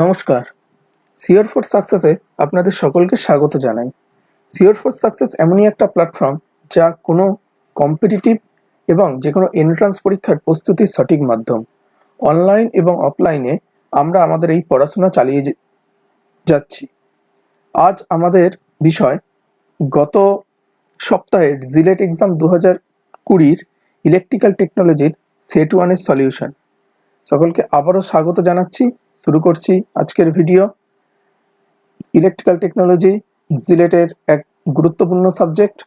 নমস্কার। Sure for সাকসেসে আপনাদের সকলকে স্বাগত জানাই। সিওর ফর সাকসেস এমনই একটা প্ল্যাটফর্ম যা কোনো কম্পিটিটিভ এবং যে কোনো এন্ট্রান্স পরীক্ষার প্রস্তুতির সঠিক মাধ্যম। অনলাইন এবং অফলাইনে আমরা আমাদের এই পড়াশোনা চালিয়ে যাচ্ছি। আজ আমাদের বিষয় গত সপ্তাহের জিলেট এক্সাম 2020 ইলেকট্রিক্যাল টেকনোলজির সেট 1-এর সলিউশন। সকলকে আবারও স্বাগত জানাচ্ছি। শুরু করছি আজকের ভিডিও। ইলেকট্রিক্যাল টেকনোলজি জিলেটের এক গুরুত্বপূর্ণ সাবজেক্ট,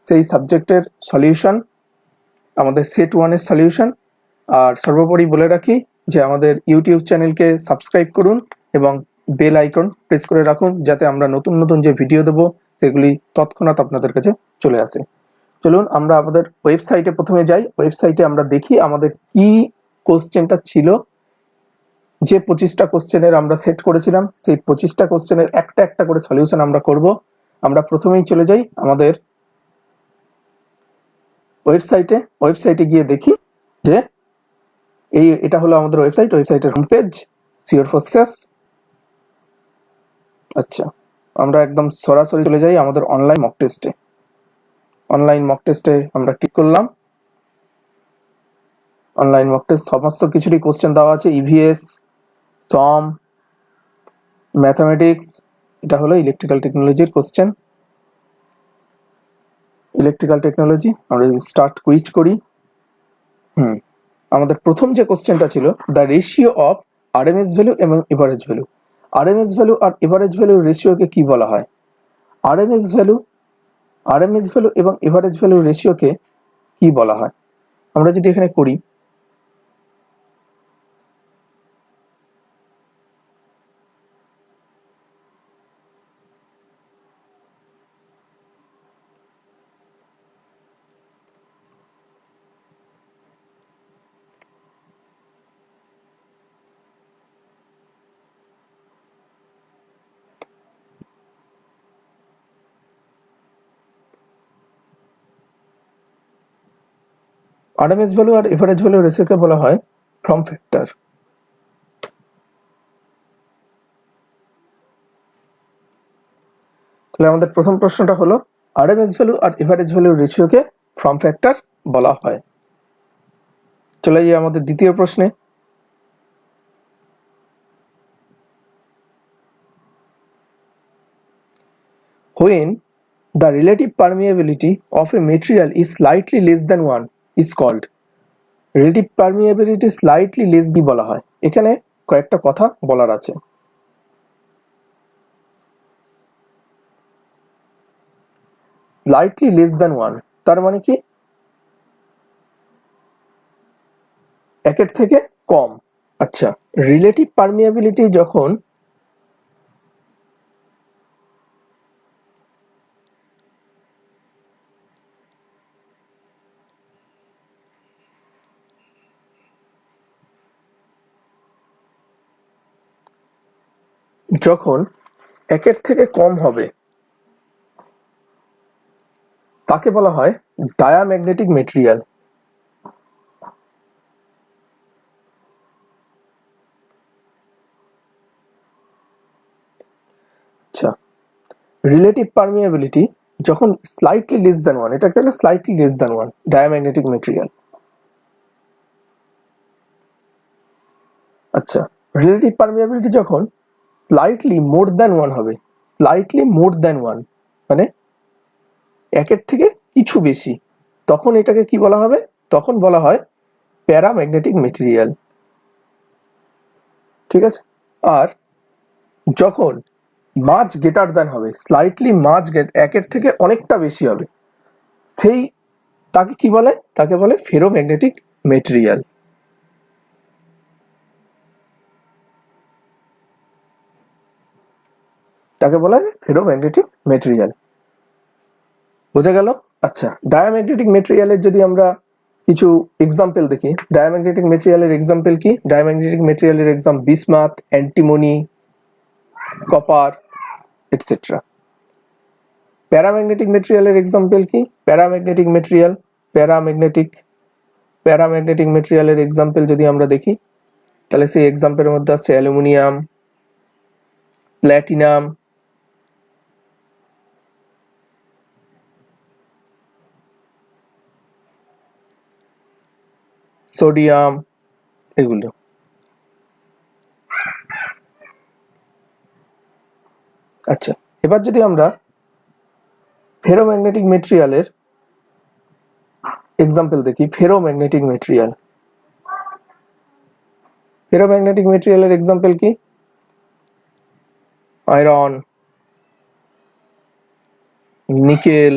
সেই সাবজেক্টের সলিউশন, আমাদের সেট 1-এর সলিউশন। আর সর্বোপরি বলে রাখি যে আমাদের ইউটিউব চ্যানেলকে সাবস্ক্রাইব করুন এবং বেল আইকন প্রেস করে রাখুন, যাতে আমরা নতুন নতুন যে ভিডিও দেবো সেগুলি তৎক্ষণাৎ আপনাদের কাছে চলে আসে। চলুন আমরা আমাদের ওয়েবসাইটে প্রথমে যাই। ওয়েবসাইটে আমরা দেখি আমাদের কি কোশ্চেনটা ছিল। যে 25টা কোশ্চেনের আমরা সেট করেছিলাম, সেই 25টা কোশ্চেনের একটা একটা করে সলিউশন আমরা করব। আমরা প্রথমেই চলে যাই আমাদের ওয়েবসাইটে গিয়ে দেখি যে এটা হলো আমাদের ওয়েবসাইটের home page, sure for success. আচ্ছা, আমরা একদম সরাসরি চলে যাই আমাদের অনলাইন মক টেস্টে আমরা ক্লিক করলাম। অনলাইন মক টেস্ট সমস্ত কিছুরই কোশ্চেন দেওয়া আছে, ইভিএস, সম, ম্যাথামেটিক্স। এটা হলো ইলেকট্রিক্যাল টেকনোলজির কোশ্চেন। ইলেকট্রিক্যাল টেকনোলজি আমরা স্টার্ট কুইজ করি। আমাদের প্রথম যে কোশ্চেনটা ছিল, the ratio of RMS value এবং এভারেজ ভ্যালু। আরএমএস ভ্যালু আর এভারেজ ভ্যালুর রেশিওকে কি বলা হয়? আরএমএস ভ্যালু এবং এভারেজ ভ্যালুর রেশিওকে কি বলা হয়? আমরা যদি এখানে করি, আরএমএস ভ্যালু আর এভারেজ ভ্যালুর রেশিওকে বলা হয় ফর্ম ফ্যাক্টর। তাহলে আমাদের প্রথম প্রশ্নটা হলো, আরএমএস ভ্যালু আর এভারেজ ভ্যালুর রেশিওকে ফর্ম ফ্যাক্টর বলা হয়। চলে যাই আমাদের দ্বিতীয় প্রশ্নে। When the relative permeability of a material is slightly less than 1 is called. Relative permeability slightly less দি বলা হয়। এখানে কয়েকটা কথা বলার আছে। স্লাইটলি লেস দ্যান 1 তার মানে কি? একের থেকে কম। আচ্ছা, রিলেটিভ পারমিয়াবিলিটি যখন একের থেকে কম হবে তাকে বলা হয় ডায়াম্যাগনেটিক মেটেরিয়াল। আচ্ছা, রিলেটিভ পারমিয়াবিলিটি যখন স্লাইটলি লেস দ্যান 1, এটাকে বলে slightly less than 1 diamagnetic material. আচ্ছা, রিলেটিভ পারমিয়াবিলিটি যখন স্লাইটলি মোর দ্যান 1 হবে, স্লাইটলি মোর দ্যান 1 মানে একের থেকে কিছু বেশি, তখন এটাকে কি বলা হবে? তখন বলা হয় প্যারাম্যাগনেটিক মেটেরিয়াল। ঠিক আছে। আর যখন মাচ গ্রেটার দ্যান হবে, স্লাইটলি একের থেকে অনেকটা বেশি হবে, সেই তাকে কি বলে? তাকে বলে ফেরোম্যাগনেটিক মেটেরিয়াল। তাকে বলা হয় ফেরোম্যাগনেটিক মেটেরিয়াল। বোঝা গেল? আচ্ছা, ডায়াম্যাগনেটিক মেটেরিয়ালের যদি আমরা কিছু এক্সাম্পল দেখি, ডায়াম্যাগনেটিক মেটেরিয়ালের এক্সাম্পল কি? ডায়াম্যাগনেটিক মেটেরিয়ালের example bismuth, antimony, copper, etcetera. Paramagnetic মেটেরিয়ালের এক্সাম্পল কি? প্যারাম্যাগনেটিক মেটেরিয়ালের এক্সাম্পল যদি আমরা দেখি, তাহলে সেই এক্সাম্পলের মধ্যে আসছে অ্যালুমিনিয়াম, প্ল্যাটিনাম, সোডিয়াম, এগুলো। আচ্ছা, এবার যদি আমরা ফেরোম্যাগনেটিক মেটেরিয়ালের এক্সাম্পল দেখি। ফেরোম্যাগনেটিক মেটেরিয়ালের এক্সাম্পল কি? আয়রন, নিকেল,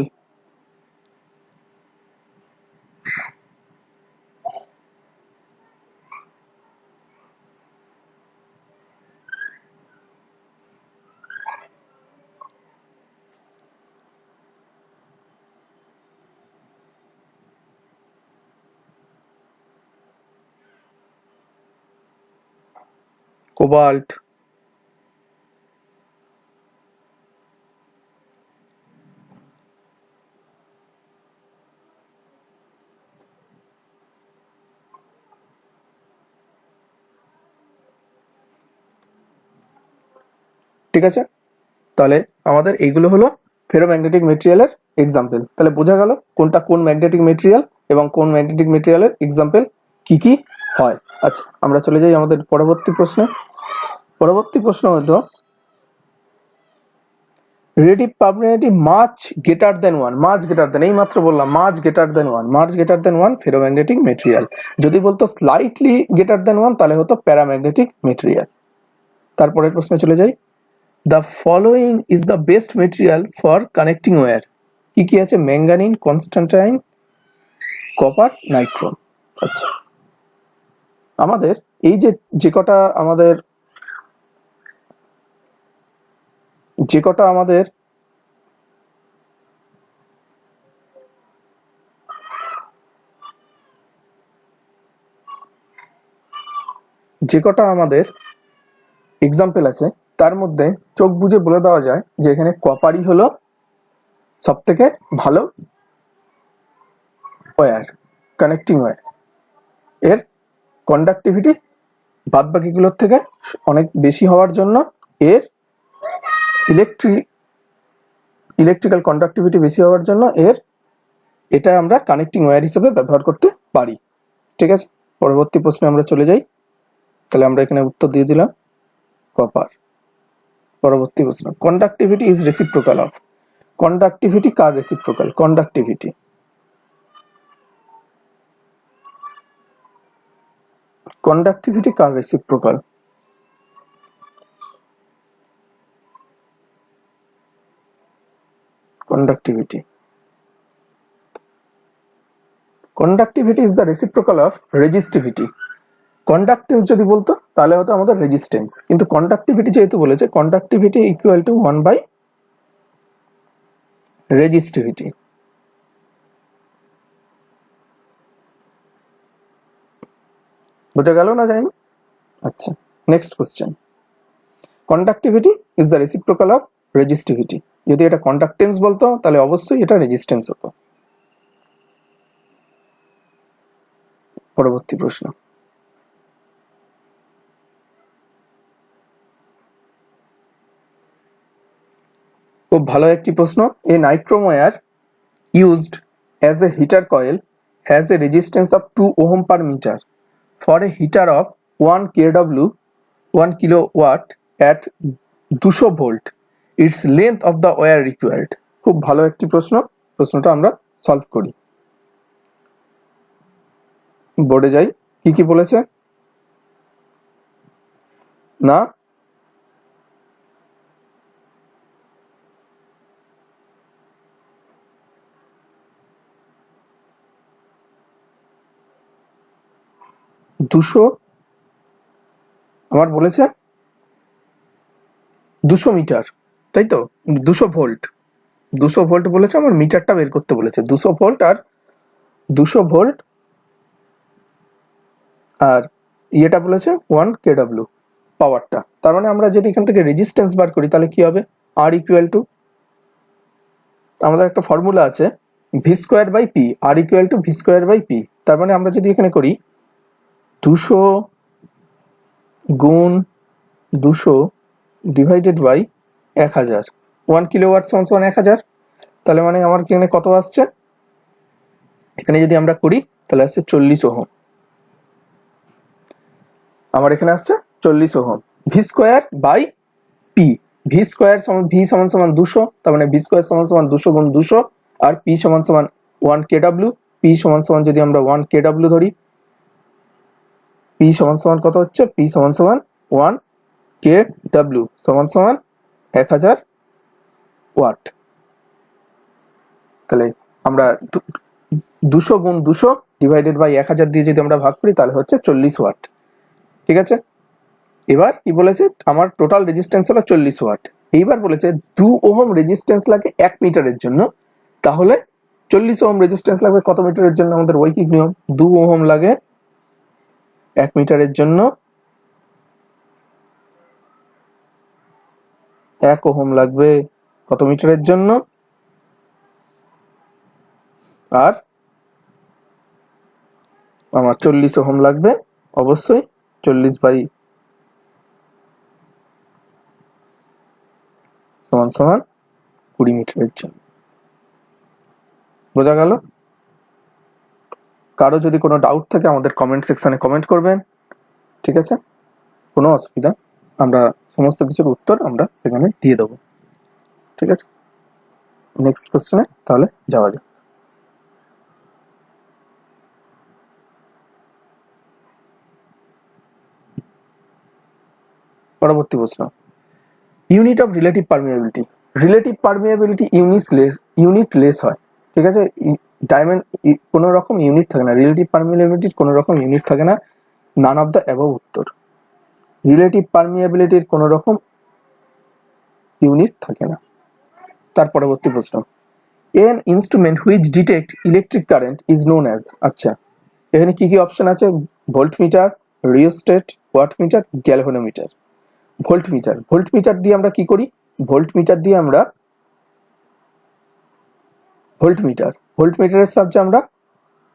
কোবাল্ট, ঠিক আছে। তাহলে আমাদের এইগুলো হলো ফেরোম্যাগনেটিক মেটেরিয়ালের এক্সাম্পল। তাহলে বোঝা গেল কোনটা কোন ম্যাগনেটিক মেটেরিয়াল এবং কোন ম্যাগনেটিক মেটেরিয়ালের এক্সাম্পল কি কি হয়। আচ্ছা, আমরা চলে যাই আমাদের পরবর্তী প্রশ্নে। পরবর্তী প্রশ্ন হলো relative permeability much greater than 1, much greater than, এই মাত্র বললাম much greater than 1, much greater than 1 ferromagnetic material. যদি বলতো স্লাইটলি গ্রেটার দেন 1 তাহলে হতো প্যারাম্যাগনেটিক মেটেরিয়াল। তারপরের প্রশ্নে চলে যাই। The following is the best material for connecting wire. কি কি আছে? Manganin, Constantine, copper, নাইট্রোন। আচ্ছা, আমাদের এই যে কটা আমাদের এক্সাম্পল আছে তার মধ্যে চোখ বুঝে বলে দেওয়া যায় যে এখানে কপারই হলো সব থেকে ভালো ওয়্যার, কানেক্টিং ওয়্যার। এর কন্ডাক্টিভিটি বাদ বাকিগুলোর থেকে অনেক বেশি হওয়ার জন্য, এর ইলেকট্রিক্যাল কন্ডাক্টিভিটি বেশি হওয়ার জন্য এটা আমরা কানেক্টিং ওয়্যার হিসেবে ব্যবহার করতে পারি। ঠিক আছে, পরবর্তী প্রশ্নে আমরা চলে যাই। তাহলে আমরা এখানে উত্তর দিয়ে দিলাম কপার। পরবর্তী প্রশ্ন, conductivity is reciprocal of. Conductivity car reciprocal? Conductivity car reciprocal? Conductivity is the reciprocal of resistivity. Conductance যদি বলতো তাহলে হতো আমাদের রেজিস্ট্যান্স, কিন্তু কন্ডাক্টিভিটি যেহেতু বলেছে, conductivity equal to 1 by resistivity. বোঝা গেল না জানি? আচ্ছা, next question. Conductivity is the reciprocal of resistivity. যদি এটা কন্ডাক্টেন্স বলতো তাহলে অবশ্যই এটা রেজিস্ট্যান্স হতো। পরবর্তী প্রশ্ন, খুব ভালো একটি প্রশ্ন। এ নাইট্রোম wire used as a heater coil has a resistance of 2 ohm per meter for a heater of 1 kW 1 kilowatt at 200 volt. Its length of the wire required. খুব ভালো একটি প্রশ্ন। প্রশ্নটা আমরা সলভ করি। বোর্ডে যাই। কি কি বলেছে না? আমার বলেছে 200 মিটার, তাই তো? 200 ভোল্ট বলেছে, আমার মিটারটা বের করতে বলেছে। 200 ভোল্ট আর ইয়েটা বলেছে 1 kW পাওয়ারটা। তার মানে আমরা যদি এখান থেকে রেজিস্ট্যান্স বার করি তাহলে কি হবে? R ইকুয়াল টু, আমাদের একটা ফর্মুলা আছে V square by P, R equal to V square by P. তার মানে আমরা যদি এখানে করি 200 গুণ 200 ডিভাইডেড বাই 1000, 1 কিলোওয়াট সমান 1000। তাহলে মানে আমার এখানে কত আসছে, এখানে যদি আমরা করি তাহলে আসছে 40 ওহম। আমার এখানে আসছে 40 ohm. V square by P, V square সমান ভি সমান সমান 200, তার মানে ভি স্কোয়ার সমান সমান 200 গুণ 200, আর পি সমান সমান 1 কেডব্লিউ। পি সমান সমান যদি আমরা 1 কেডব্লিউ ধরি, পি সমান সমান কত হচ্ছে, পি সমান সমান 1 কেডব্লিউ সমান সমান 1000 ওয়াট। তাহলে আমরা 200 গুণ 200 ডিভাইডেড বাই 1000 দিয়ে যদি আমরা ভাগ করি তাহলে হচ্ছে 40 ওয়াট। ঠিক আছে, এবার কি বলেছে, আমার টোটাল রেজিস্ট্যান্স হলো 40 ওয়াট। এইবার বলেছে 2 ওহম রেজিস্ট্যান্স লাগে 1 মিটারের জন্য। তাহলে 40 ওহম রেজিস্ট্যান্স লাগবে কত মিটারের জন্য, আমাদের ঐকিক নিয়ম 2 ওহম লাগে 1 মিটারের জন্য, 1 ওহম লাগবে কত মিটারের জন্য, আর আমার 40 ওহম লাগবে অবশ্যই 40 বাই সমান সমান 20 মিটারের জন্য। বোঝা গেল? কারো যদি কোনো ডাউট থাকে আমাদের কমেন্ট সেকশনে কমেন্ট করবেন। ঠিক আছে, কোনো অসুবিধা, আমরা সমস্ত কিছুর উত্তর আমরা সেখানে দিয়ে দেবো। ঠিক আছে, নেক্সট কোশ্চেনে তাহলে যাওয়া যাক। পরবর্তী প্রশ্ন, unit of relative permeability. Relative permeability unitless হয়। ঠিক আছে, ডায়মন্ড কোনো রকম ইউনিট থাকে না, রিলেটিভ পারমিয়াবিলিটির কোনো রকম ইউনিট থাকে না। নান অফ দ্য অ্যাবভ উত্তর। রিলেটিভ পারমিয়াবিলিটির কোনো রকম ইউনিট থাকে না। তার পরবর্তী প্রশ্ন, N instrument which detect electric current is known as. আচ্ছা, এখানে কি কি অপশন আছে, voltmeter, rheostat, wattmeter, galvanometer. Voltmeter, voltmeter দিয়ে আমরা কি করি, ভোল্টমিটার দিয়ে আমরা ভোল্টমিটারের সাহায্যে আমরা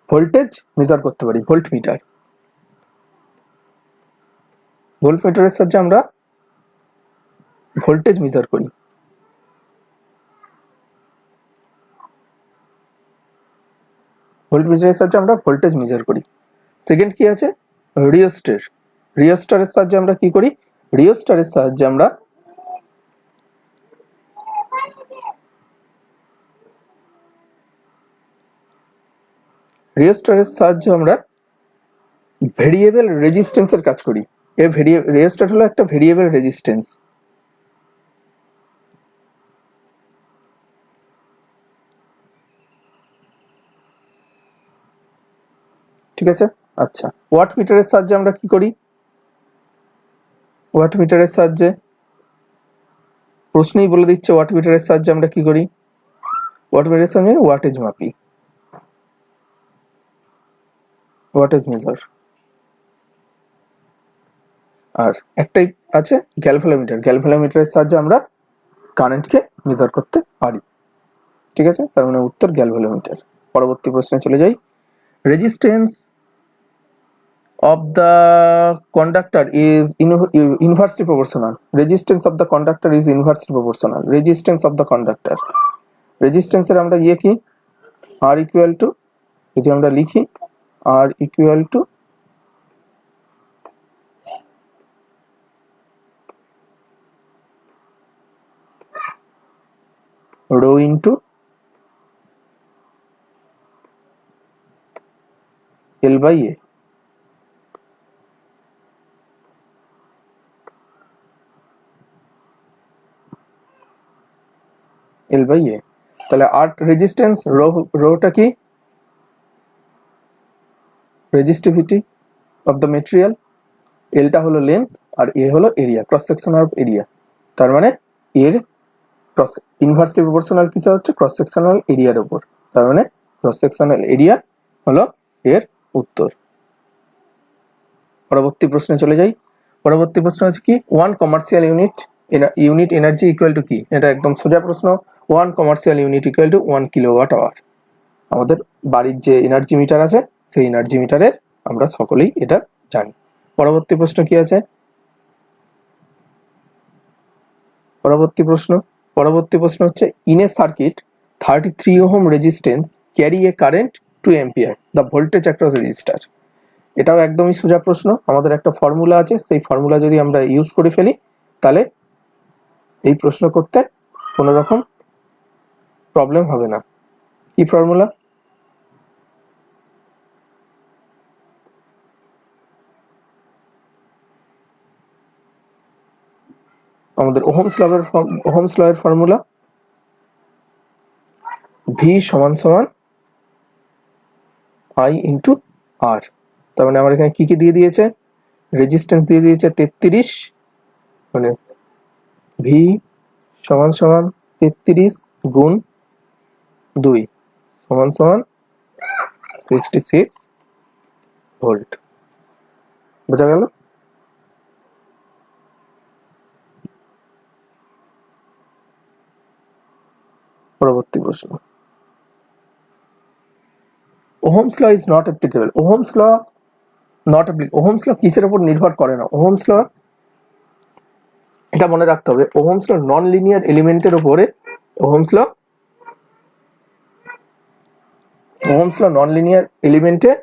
ভোল্টেজ মেজার করতে পারি। ভোল্টমিটারের সাহায্যে আমরা ভোল্টেজ মেজার করি। ভোল্টমিটারের সাহায্যে আমরা ভোল্টেজ মেজার করি। সেকেন্ড কি আছে, রিওস্টার। রিওস্টারের সাহায্যে আমরা কি করি, রিওস্টারের সাহায্যে আমরা ভেরিয়েবল রেজিস্ট্যান্সের কাজ করি। এই রিওস্টার হলো একটা ভেরিয়েবল রেজিস্ট্যান্স। ঠিক আছে, আচ্ছা, ওয়াটমিটারের সাহায্যে আমরা কি করি, ওয়াটমিটারের সাহায্যে প্রশ্নই বলে দিচ্ছে, ওয়াটমিটারের সাহায্যে আমরা কি করি, ওয়াটমিটারের সাহায্যে ওয়াটেজ মাপি, ওয়াটেজ মেজার। আর একটাই আছে গ্যালভানোমিটার, গ্যালভানোমিটারের সাহায্যে আমরা কারেন্টকে মেজার করতে পারি। ঠিক আছে, তার মানে উত্তর গ্যালভানোমিটার। পরবর্তী প্রশ্নে চলে যাই, resistance of the conductor is inversely proportional. Resistance of the conductor is inversely proportional. Resistance of the conductor, resistance এর আমরা ইয়ে কি, R equal to, যদি আমরা লিখি R equal to rho into L by A। L by A, তাহলে R resistance, rota কি, resistivity of the material, এলটা হলো লেন্থ, আর এ হলো এরিয়া, ক্রস সেকশনাল এরিয়া। তার মানে এর ইনভার্সলি প্রপোর্শনাল কিছু হচ্ছে ক্রস সেকশনাল এরিয়ার উপর, তার মানে ক্রস সেকশনাল এরিয়া হলো এর উত্তর। পরবর্তী প্রশ্নে চলে যাই। পরবর্তী প্রশ্ন হচ্ছে কি, one commercial unit energy equal to কি। এটা একদম সোজা প্রশ্ন, one commercial unit equal to 1 kilowatt hour. আমাদের বাড়ির যে এনার্জি মিটার আছে সেই এনার্জি মিটারের আমরা সকলেই এটা জানি। পরবর্তী প্রশ্ন কি আছে, পরবর্তী প্রশ্ন হচ্ছে in a circuit 33 ohm resistance carry a current 2 ampere the voltage across register. এটাও একদমই সোজা প্রশ্ন। আমাদের একটা ফর্মুলা আছে, সেই ফর্মুলা যদি আমরা ইউজ করে ফেলি তাহলে এই প্রশ্ন করতে কোনো রকম প্রবলেম হবে না। কি ফর্মুলা? আমাদের ওহমস ল এর ফর্মুলা ভি সমান সমান আই ইন্টু আর। তার মানে আমার এখানে কি কি দিয়ে দিয়েছে? রেজিস্ট্যান্স দিয়ে দিয়েছে 33, মানে ভি সমান সমান 33 গুণ 2 সমান সমান 66 ভোল্ট। বোঝা গেল? পরবর্তী প্রশ্ন, Ohm's law is not applicable. Ohm's law কিসের উপর নির্ভর করে না? ওহমস ল, এটা মনে রাখতে হবে, ওহমস ল নন লিনিয়ার এলিমেন্টের উপরে নন লিনিয়ার এলিমেন্টের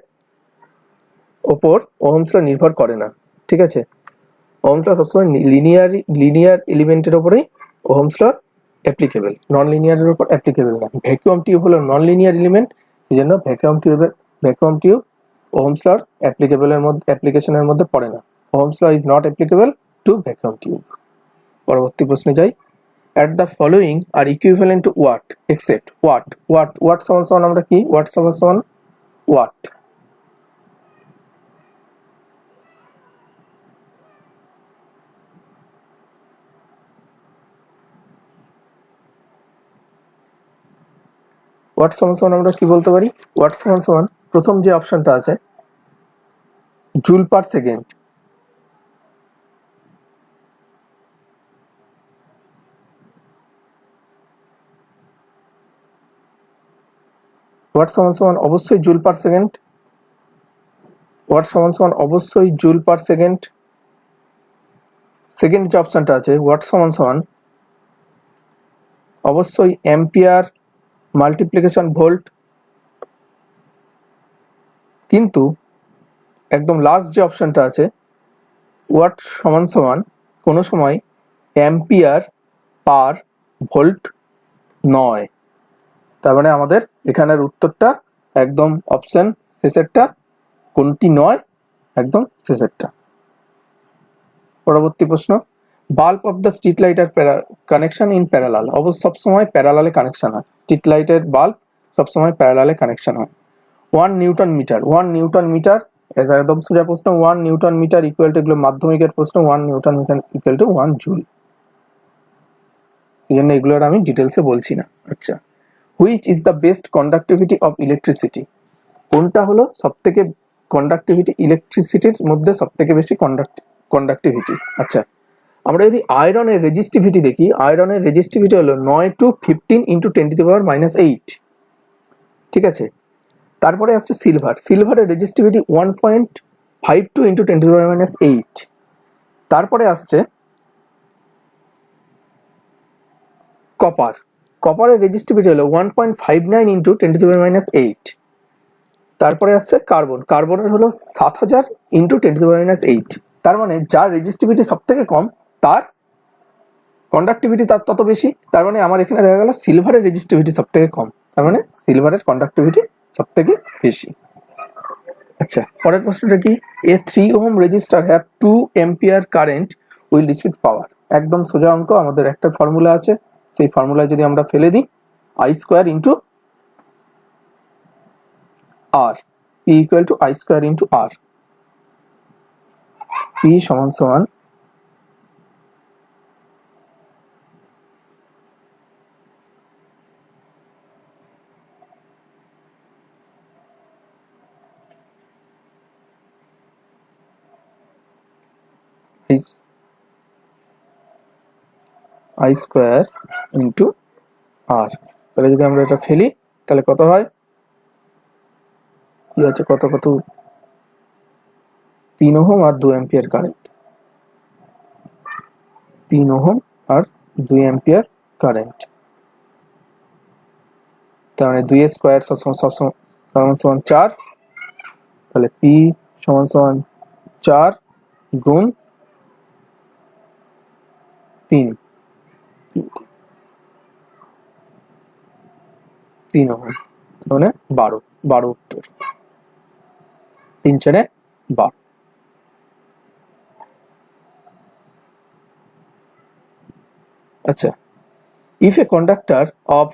ওপর ওহমস ল নির্ভর করে না। ঠিক আছে, ওহমস ল সবসময় লিনিয়ার এলিমেন্টের উপরেই ওহমস ল অ্যাপ্লিকেবল, নন লিনিয়ারের উপর অ্যাপ্লিকেবল না। ভ্যাকুয়াম টিউব হলো নন লিনিয়ার এলিমেন্ট, সেই জন্য ভ্যাকুয়াম টিউব ওহমস লর অ্যাপ্লিকেশনের মধ্যে পড়ে না। Ohm's law is not applicable to vacuum tube. পরবর্তী প্রশ্নে যাই। At the following are equivalent to what except what সমান সমান আমরা কি what সমান সমান what। what সমান সমান আমরা কি বলতে পারি? what সমান সমান প্রথম যে অপশনটা আছে জুল পার সেকেন্ড, ওয়াট সমান সমান অবশ্যই জুল পার সেকেন্ড, ওয়াট সমান সমান অবশ্যই জুল পার সেকেন্ড। সেকেন্ড যে অপশনটা আছে ওয়াট সমান সমান অবশ্যই অ্যাম্পিয়ার মাল্টিপ্লিকেশন ভোল্ট, কিন্তু একদম লাস্ট যে অপশনটা আছে ওয়াট সমান সমান কোনো সময় অ্যাম্পিয়ার পার ভোল্ট নয়। তার মানে আমাদের এখানের উত্তরটা একদম অপশন শেষেরটা, কোনটি নয়, একদম শেষেরটা। পরবর্তী প্রশ্ন, bulb of the street light are connection in parallel. অবশ্য সবসময় প্যারালালে কানেকশন হয়, স্ট্রিট লাইটের বাল্ব সবসময় প্যারালালে কানেকশন হয়। 1 নিউটন মিটার, এটা একদম সোজা প্রশ্ন। 1 নিউটন মিটার ইকুয়াল টু, এগুলো মাধ্যমিকের প্রশ্ন, 1 newton metre equal to 1 joule. এই জন্য এগুলোর আমি ডিটেলসে বলছি না। আচ্ছা, which is the best conductivity of electricity? কোনটা হলো সবথেকে কন্ডাক্টিভিটি, ইলেকট্রিসিটির মধ্যে সবথেকে বেশি কন্ডাক্টিভিটি? আচ্ছা, আমরা যদি আয়রনের রেজিস্টিভিটি দেখি, আয়রনের রেজিস্টিভিটি হলো 9 to 15 × 10⁻⁸। ঠিক আছে, তারপরে আসছে সিলভারের রেজিস্টিভিটি 1.52 × 10⁻⁸। তারপরে আসছে কপারের রেজিস্টিভিটি হলো 1.59 × 10⁻⁸। তারপরে আসছে কার্বনের হলো 7000 × 10⁻⁸। তার মানে যার রেজিস্টিভিটি সব থেকে কম তার কন্ডাক্টিভিটি তার তত বেশি। তার মানে আমার এখানে দেখা গেল সিলভারের রেজিস্টিভিটি সব থেকে কম, তার মানে সিলভারের কন্ডাক্টিভিটি সব থেকে বেশি। আচ্ছা, পরের প্রশ্নটা কি? A 3 ohm resistor have 2 ampere current will dissipate power. একদম সোজা অঙ্ক, আমাদের একটা ফর্মুলা আছে, সেই ফর্মুলায় যদি আমরা ফেলে দিই I square into R, P equal to I square into R. P সমান সমান I স্কোয়ার ইন্টু আর। তাহলে যদি আমরা এটা ফেলি তাহলে কত হয়? কি আছে, কত 3 ওহম আর 2 অ্যাম্পিয়ার কারেন্ট, 3 ওহম আর 2 অ্যাম্পিয়ার কারেন্ট। তার মানে 2 এর স্কয়ার সমান 4, তাহলে P সমান 4 গুণ 3 ওহম, মানে 12 উত্তর, 3 4 12। আচ্ছা, if a conductor of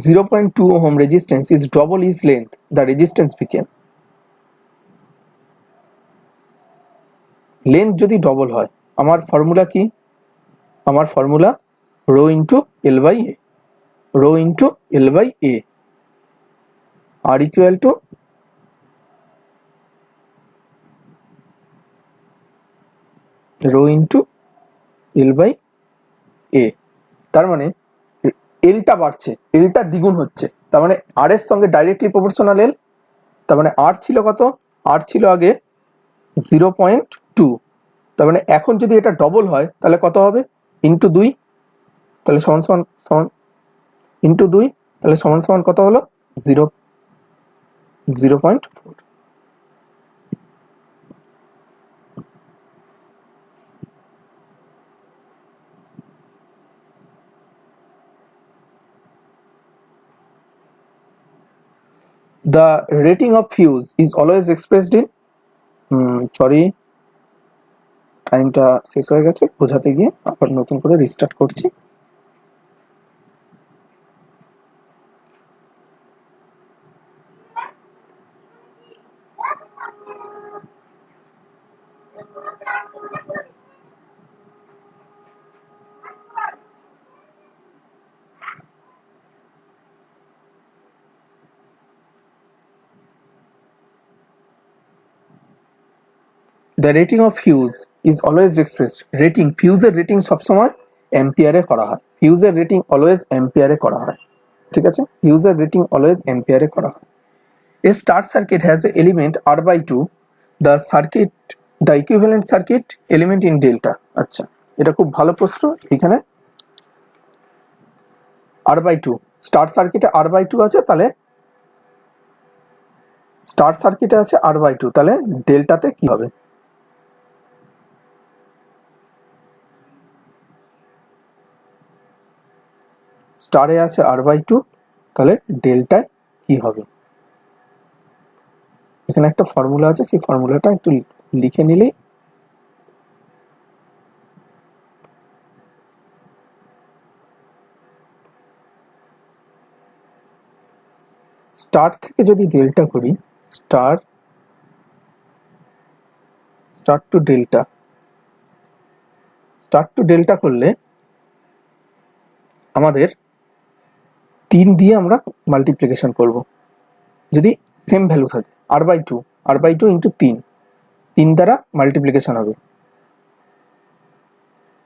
0.2 ohm resistance is double its length, the resistance became, length যদি ডবল হয়, আমার ফর্মুলা কি? আমার formula rho into L by A, rho into L by A, R equal to rho into L by A. তার মানে এলটা বাড়ছে, এলটা দ্বিগুণ হচ্ছে, তার মানে আর এর সঙ্গে ডাইরেক্টলি প্রপোর্শনাল এল। তার মানে আর ছিল কত? আর ছিল আগে 0.2, তার মানে এখন যদি এটা ডবল হয় তাহলে কত হবে? ইন্টু 2, তাহলে সমান ইন্টু 2, তাহলে সমান কত হলো? 0.4। The rating of fuse is always expressed in, sorry টাইমটা শেষ হয়ে গেছে, বোঝাতে গিয়ে আবার নতুন করে রিস্টার্ট করছি। The rating of fuse is always expressed, rating, ফিউজের রেটিং সবসময় অ্যাম্পিয়ারে করা হয়, ফিউজের রেটিং অলওয়েজ অ্যাম্পিয়ারে করা হয়, ঠিক আছে? ফিউজের রেটিং অলওয়েজ অ্যাম্পিয়ারে করা হয়। A star circuit has an element R/2, the equivalent circuit element in delta। আচ্ছা, এটা খুব ভালো প্রশ্ন। এখানে R/2, স্টার সার্কিটে R/2 আছে, তাহলে স্টার সার্কিটে আছে R/2, তাহলে ডেল্টাতে কি হবে? স্টারে আছে R/2, তাহলে ডেল্টায় কি হবে? এখানে একটা ফর্মুলা আছে, সেই ফর্মুলাটা একটু লিখে নিলেই স্টার থেকে যদি ডেল্টা করি, স্টার টু ডেল্টা করলে আমাদের 3 দিয়ে আমরা মাল্টিপ্লিকেশন করব, যদি সেম ভ্যালু থাকে। R/2 ইন্টু 3 দ্বারা মাল্টিপ্লিকেশন হবে,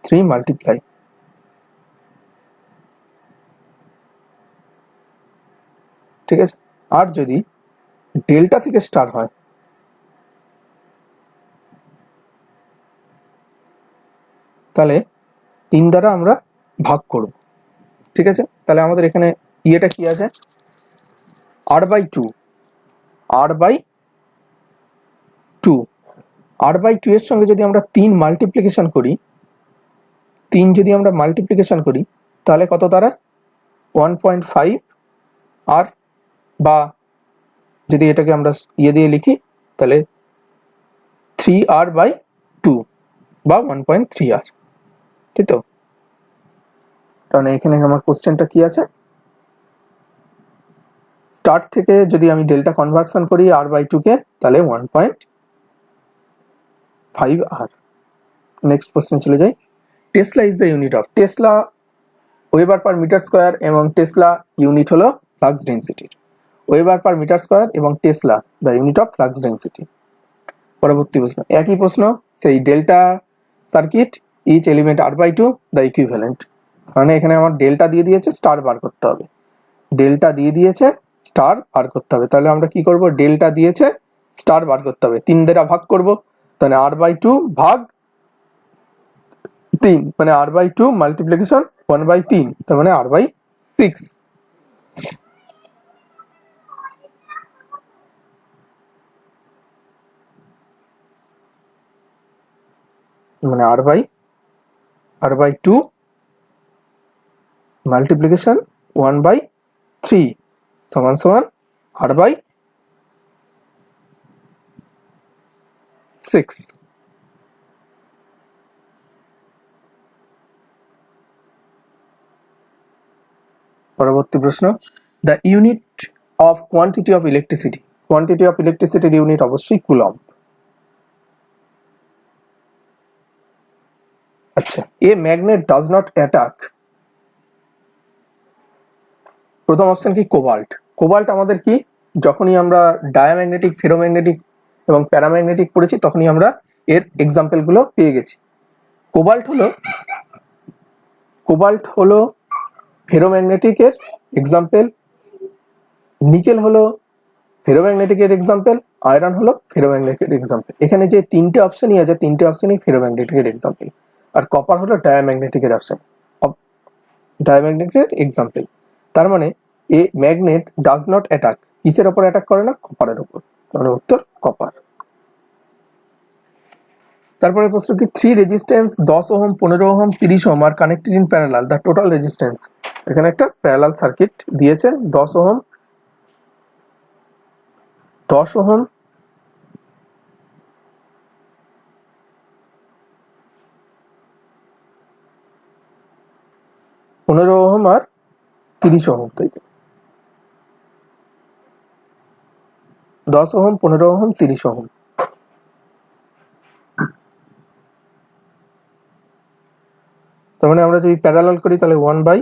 3 মাল্টিপ্লাই, ঠিক আছে? আর যদি ডেল্টা থেকে স্টার হয়, তাহলে 3 দ্বারা আমরা ভাগ করব, ঠিক আছে? তাহলে আমাদের এখানে ইয়েটা কি আছে? R/2 এর সঙ্গে যদি আমরা 3 মাল্টিপ্লিকেশন করি, 3 যদি আমরা মাল্টিপ্লিকেশন করি, তাহলে কত দ্বারা? 1.5, আর বা যদি এটাকে আমরা ইয়ে দিয়ে লিখি, তাহলে 3R/2 বা 1.3R, ঠিক তো? কারণ এখানে আমার কোশ্চেনটা কি আছে? স্টার থেকে যদি আমি ডেল্টা কনভার্সন করি R/2 কে, তাহলে 1.5R। নেক্সট কোশ্চেন চলে যাই। Tesla is the unit of, tesla weber per metre square এবং টেসলা ইউনিট হলো ফ্লাক্স ডেন্সিটির। ওয়েবার পার মিটার স্কোয়ার এবং tesla the unit of flux density. পরবর্তী প্রশ্ন, একই প্রশ্ন, সেই delta circuit, each element R/2 the equivalent. মানে এখানে আমার ডেল্টা দিয়ে দিয়েছে, স্টার বার করতে হবে, ডেল্টা দিয়ে দিয়েছে, স্টার বার করতে হবে। তাহলে আমরা কি করব? ডেল্টা দিয়েছে, স্টার বার করতে হবে, 3 দ্বারা ভাগ করব, তাহলে R/2 ভাগ 3, মানে R/2 মাল্টিপ্লিকেশন 1/3, তার মানে r/6, মানে r/2 মাল্টিপ্লিকেশন 1/3 সমান সমান r/6। পরবর্তী প্রশ্ন, the unit of quantity of electricity, quantity of ইলেকট্রিসিটির ইউনিট অবশ্যই কুলম্ব। আচ্ছা, a magnet does not attack, প্রথম অপশন কি কোবাল্ট। কোবাল্ট আমাদের কি, যখনই আমরা ডায়াম্যাগনেটিক, ফেরোম্যাগনেটিক এবং প্যারাম্যাগনেটিক পড়েছি তখনই আমরা এর এক্সাম্পল গুলো পেয়ে গেছি। কোবাল্ট হলো ফেরোম্যাগনেটিকের এক্সাম্পল, নিকেল হলো ফেরোম্যাগনেটিকের এক্সাম্পল, আয়রন হলো ফেরোম্যাগনেটিকের এক্সাম্পল। এখানে যে তিনটে অপশনই আছে, তিনটে অপশনই ফেরোম্যাগনেটিকের এক্সাম্পল। আর কপার হলো ডায়াম্যাগনেটিকের অপশন, ডায়াম্যাগনেটিকের এক্সাম্পল। তার মানে a magnet does not attack, কিসের উপর অ্যাটাক করে না, কপারের উপর, মানে উত্তর কপার। তারপরে প্রশ্ন কি, 3 resistance 10 ohm, 15 ohm, 30 ohm are connected in parallel, the total resistance. এখানে একটা প্যারালাল সার্কিট দিয়েছে, 10 ওহম, 15 ওহম আর 30 ওহম, তাই তো, 10 ওহম, 15 ওহম, 30 ওহম। তার মানে আমরা যদি প্যারালাল করি তাহলে 1/10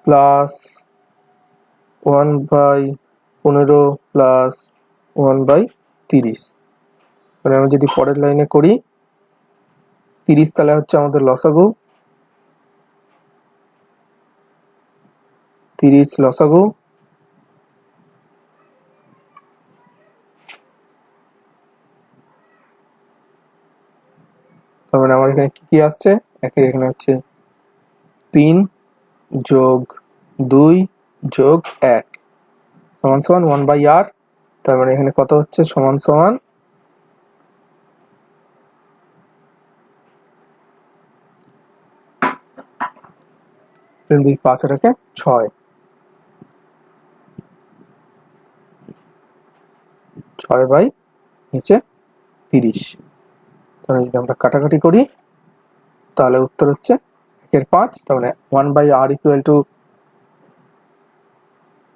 প্লাস 1/15 প্লাস 1/30, মানে আমরা যদি পরের লাইনে করি 30, তাহলে হচ্ছে আমাদের লসাগু, 30 লসাগু, তার মানে আমার এখানে কি কি আসছে, এখানে হচ্ছে 3 যোগ 2 যোগ 1 সমান সমান 1/r, তার মানে এখানে কত হচ্ছে, সমান সমান 5 আর 6, 6/30। তাহলে যদি আমরা কাটাকাটি করি তাহলে উত্তর হচ্ছে 1/5, তার মানে 1/r ইকুয়াল টু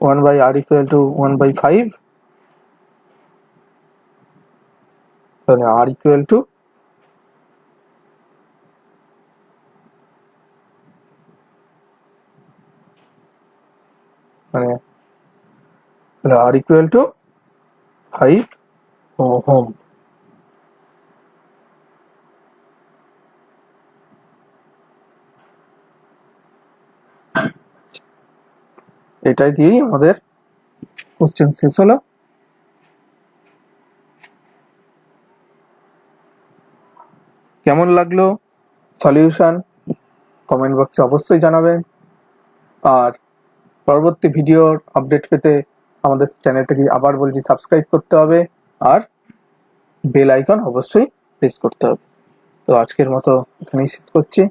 1/5, তাহলে r ইকুয়াল টু মানে r ইকুয়াল টু 5 ওহম। এটাই দিয়েই আমাদের কোশ্চেন শেষ হলো। কেমন লাগলো সলিউশন কমেন্ট বক্সে অবশ্যই জানাবেন। আর পরবর্তী ভিডিওর আপডেট পেতে আমাদের চ্যানেলটাকে আবার বলছি সাবস্ক্রাইব করতে হবে আর বেল আইকন অবশ্যই প্রেস করতে হবে। তো আজকের মতো এখানেই শেষ করছি।